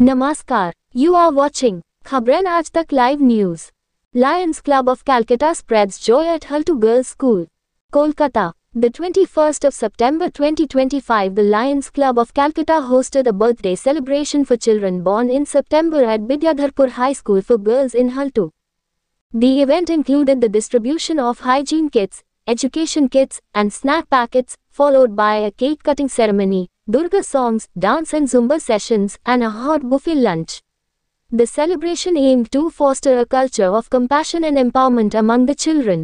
Namaskar. You are watching Khabran Aaj Tak Live News. Lions Club of Calcutta spreads joy at Haltu Girls School, Kolkata. The 21st of September 2025, the Lions Club of Calcutta hosted a birthday celebration for children born in September at Bidyadharpur High School for Girls in Haltu. The event included the distribution of hygiene kits, education kits, and snack packets, followed by a cake-cutting ceremony, Durga songs, dance and Zumba sessions, and a hot buffet lunch. The celebration aimed to foster a culture of compassion and empowerment among the children.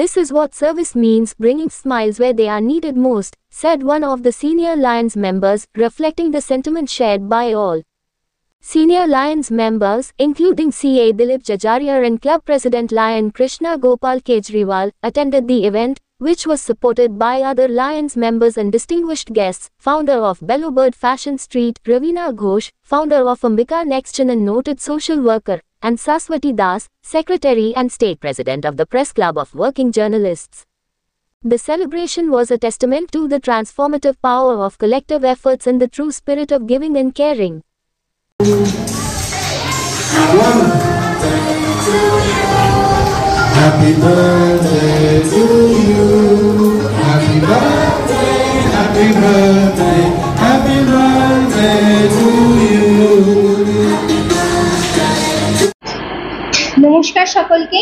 "This is what service means, bringing smiles where they are needed most," said one of the senior Lions members, reflecting the sentiment shared by all. Senior Lions members, including CA Dilip Jajaria and Club President Lion Krishna Gopal Kejriwal, attended the event, which was supported by other Lions members and distinguished guests, founder of Bellowbird Fashion Street, Ravina Ghosh, founder of Ambika Nextgen and noted social worker, and Saswati Das, secretary and state president of the Press Club of Working Journalists. The celebration was a testament to the transformative power of collective efforts and the true spirit of giving and caring. Happy birthday to you. Happy birthday, happy birthday, happy birthday to you. নমস্কার সকলকে,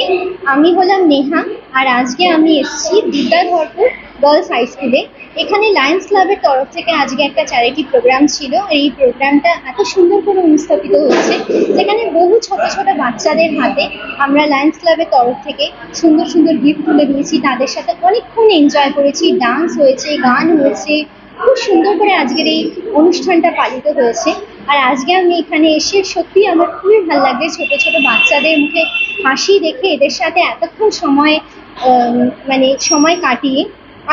আমি হলাম নেহা আর আজকে আমি এসেছি Bidyadharpur girls high স্কুলে। এখানে Lions ক্লাবের তরফ থেকে আজকে একটা চ্যারিটি প্রোগ্রাম ছিল। এই প্রোগ্রামটা এত সুন্দর করে অনুষ্ঠিত হয়েছে, যেখানে বহু ছোট ছোট বাচ্চাদের হাতে আমরা লায়ন্স ক্লাবের তরফ থেকে সুন্দর সুন্দর গিফট তুলে দিয়েছি। তাদের সাথে অনেকক্ষণ এনজয় করেছি, ডান্স হয়েছে, গান হয়েছে, খুব সুন্দর করে আজকের এই অনুষ্ঠানটা পালিত হয়েছে। আর আজকে আমি এখানে এসে সত্যি আমার খুবই ভালো লাগছে ছোট ছোট বাচ্চাদের মুখে হাসি দেখে, এদের সাথে এতক্ষণ সময় কাটিয়ে।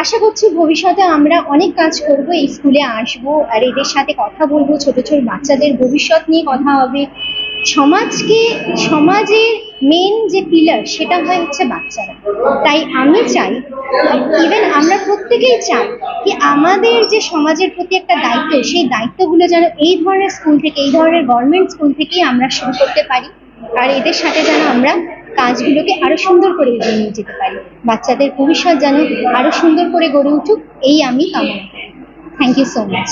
আশা করছি ভবিষ্যতে আমরা অনেক কাজ করব, এই স্কুলে আসবো আর এদের সাথে কথা বলবো, ছোট ছোট বাচ্চাদের ভবিষ্যৎ নিয়ে কথা হবে। সমাজের মেন যে পিলার সেটা হচ্ছে বাচ্চারা। তাই আমি চাই, ইভেন আমরা প্রত্যেকেই চাই কি আমাদের যে সমাজের প্রতি একটা দায়িত্ব, সেই দায়িত্বগুলো যেন এই ধরনের স্কুল থেকে, এই ধরনের গভর্নমেন্ট স্কুল থেকেই আমরা শুরু করতে পারি। আর এদের সাথে যেন আমরা কাজগুলোকে আরো সুন্দর করে এগিয়ে নিয়ে যেতে পারি, বাচ্চাদের ভবিষ্যৎ যেন আরো সুন্দর করে গড়ে উঠুক, এই আমি কামনা করি। Thank you so much.